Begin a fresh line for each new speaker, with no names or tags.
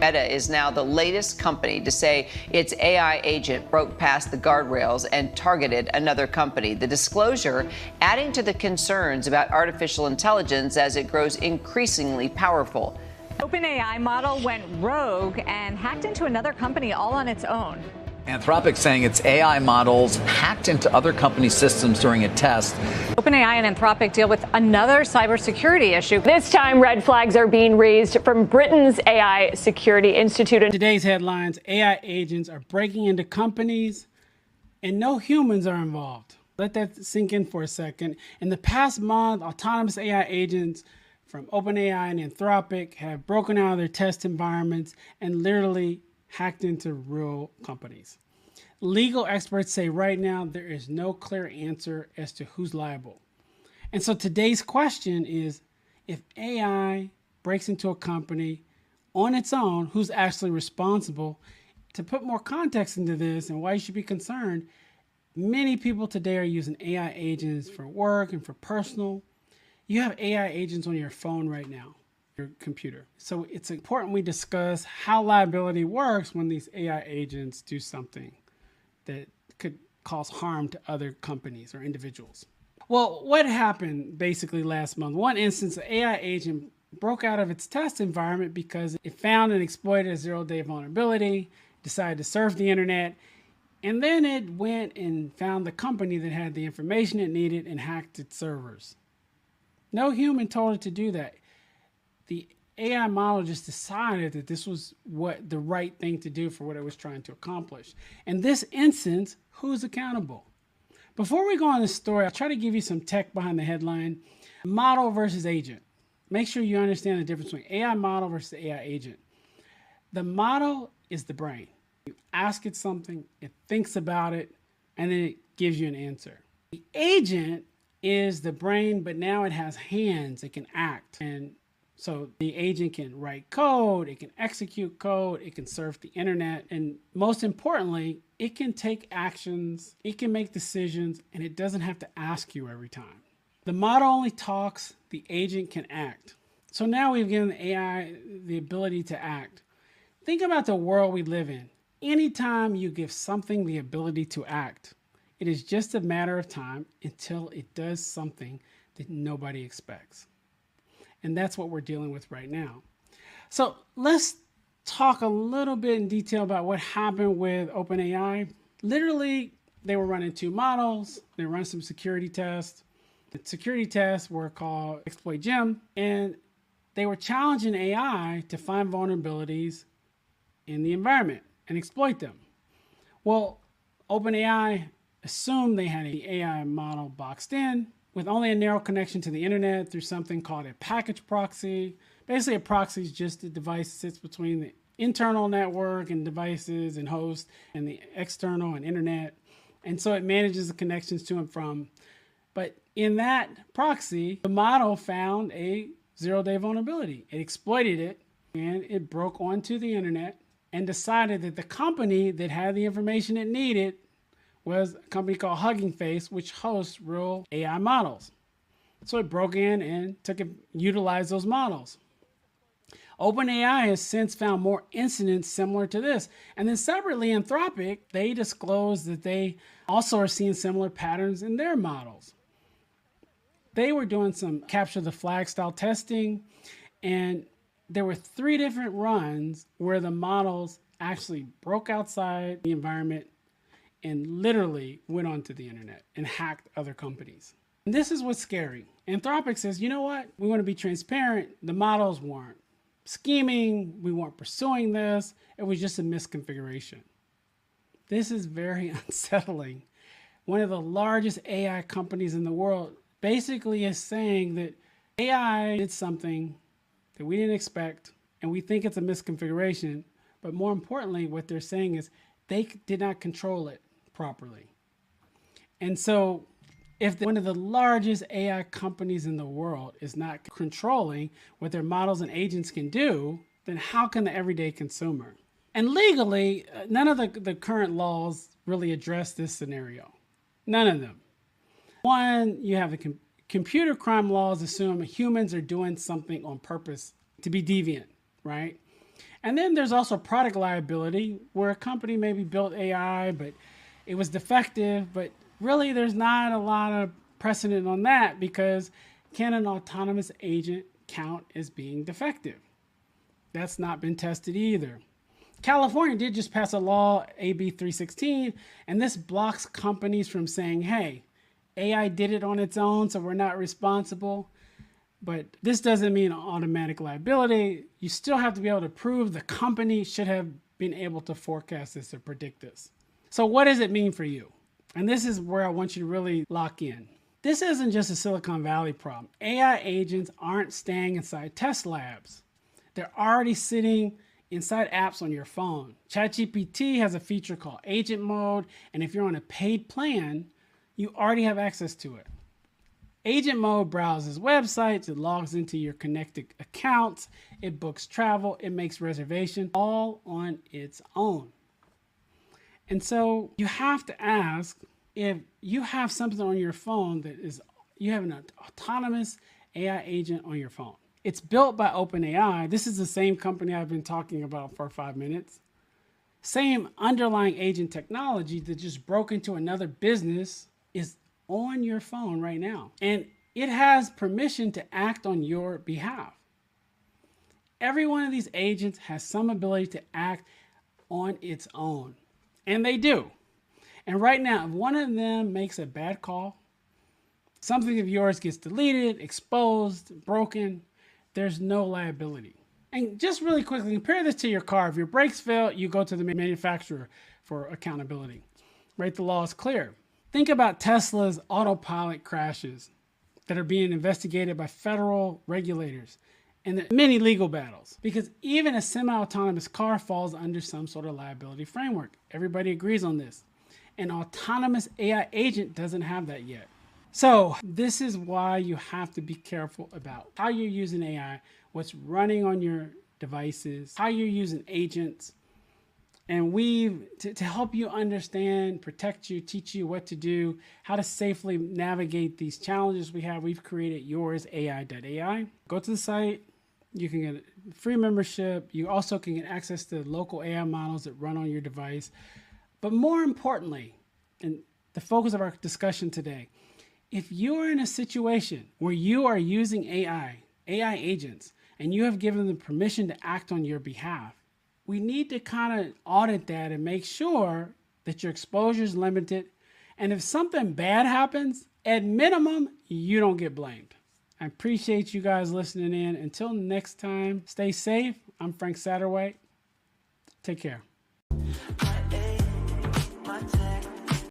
Meta is now the latest company to say its AI agent broke past the guardrails and targeted another company. The disclosure adding to the concerns about artificial intelligence as it grows increasingly powerful.
OpenAI model went rogue and hacked into another company all on its own.
Anthropic saying its AI models hacked into other company systems during a test.
OpenAI and Anthropic deal with another cybersecurity issue.
This time, red flags are being raised from Britain's AI Security Institute.
In today's headlines, AI agents are breaking into companies and no humans are involved. Let that sink in for a second. In the past month, autonomous AI agents from OpenAI and Anthropic have broken out of their test environments and literally hacked into real companies. Legal experts say right now there is no clear answer as to who's liable. And so today's question is, if AI breaks into a company on its own, who's actually responsible? To put more context into this and why you should be concerned, many people today are using AI agents for work and for personal. You have AI agents on your phone right now, your computer. So it's important we discuss how liability works when these AI agents do something that could cause harm to other companies or individuals. Well, what happened basically last month? One instance, an AI agent broke out of its test environment because it found and exploited a zero-day vulnerability, decided to surf the internet, and then it went and found the company that had the information it needed and hacked its servers. No human told it to do that. The AI model just decided that this was what the right thing to do for what it was trying to accomplish. In this instance, who's accountable? Before we go on this story, I'll try to give you some tech behind the headline. Model versus agent. Make sure you understand the difference between AI model versus AI agent. The model is the brain. You ask it something, it thinks about it, and then it gives you an answer. The agent is the brain, but now it has hands, it can act. And so the agent can write code, it can execute code, it can surf the internet, and most importantly, it can take actions, it can make decisions, and it doesn't have to ask you every time. The model only talks, the agent can act. So now we've given the AI the ability to act. Think about the world we live in. Anytime you give something the ability to act, it is just a matter of time until it does something that nobody expects. And that's what we're dealing with right now. So let's talk a little bit in detail about what happened with OpenAI. Literally, they were running two models. They ran some security tests. The security tests were called Exploit Gem, and they were challenging AI to find vulnerabilities in the environment and exploit them. Well, OpenAI assumed they had an AI model boxed in with only a narrow connection to the internet through something called a package proxy. Basically, a proxy is just a device that sits between the internal network and devices and hosts and the external and internet. And so it manages the connections to and from. But in that proxy, the model found a zero-day vulnerability. It exploited it, and it broke onto the internet and decided that the company that had the information it needed was a company called Hugging Face, which hosts real AI models. So it broke in and utilized those models. OpenAI has since found more incidents similar to this. And then separately, Anthropic, they disclosed that they also are seeing similar patterns in their models. They were doing some capture the flag style testing, and there were 3 different runs where the models actually broke outside the environment and literally went onto the internet and hacked other companies. And this is what's scary. Anthropic says, you know what? We want to be transparent. The models weren't scheming. We weren't pursuing this. It was just a misconfiguration. This is very unsettling. One of the largest AI companies in the world basically is saying that AI did something that we didn't expect, and we think it's a misconfiguration. But more importantly, what they're saying is they did not control it properly. And so if one of the largest AI companies in the world is not controlling what their models and agents can do, then how can the everyday consumer? And legally, none of the current laws really address this scenario. None of them. One, you have the computer crime laws assume humans are doing something on purpose to be deviant, right? And then there's also product liability, where a company maybe built AI, but it was defective. But really, there's not a lot of precedent on that, because can an autonomous agent count as being defective? That's not been tested either. California did just pass a law, AB 316, and this blocks companies from saying, hey, AI did it on its own, so we're not responsible. But this doesn't mean automatic liability. You still have to be able to prove the company should have been able to forecast this or predict this. So what does it mean for you? And this is where I want you to really lock in. This isn't just a Silicon Valley problem. AI agents aren't staying inside test labs. They're already sitting inside apps on your phone. ChatGPT has a feature called Agent Mode, and if you're on a paid plan, you already have access to it. Agent Mode browses websites, it logs into your connected accounts, it books travel, it makes reservations, all on its own. And so you have to ask, if you have something on your phone that is, you have an autonomous AI agent on your phone. It's built by OpenAI. This is the same company I've been talking about for 5 minutes. Same underlying agent technology that just broke into another business is on your phone right now. And it has permission to act on your behalf. Every one of these agents has some ability to act on its own. And they do. And right now, if one of them makes a bad call, something of yours gets deleted, exposed, broken, there's no liability. And just really quickly, compare this to your car. If your brakes fail, you go to the manufacturer for accountability. Right? The law is clear. Think about Tesla's autopilot crashes that are being investigated by federal regulators and the many legal battles. Because even a semi-autonomous car falls under some sort of liability framework. Everybody agrees on this. An autonomous AI agent doesn't have that yet. So this is why you have to be careful about how you're using AI, what's running on your devices, how you're using agents. And to help you understand, protect you, teach you what to do, how to safely navigate these challenges we've created YoursAI.ai. Go to the site, you can get a free membership. You also can get access to local AI models that run on your device. But more importantly, and the focus of our discussion today, if you're in a situation where you are using AI agents, and you have given them permission to act on your behalf, we need to kind of audit that and make sure that your exposure is limited. And if something bad happens, at minimum, you don't get blamed. I appreciate you guys listening in. Until next time, stay safe. I'm Frank Satterwhite. Take care.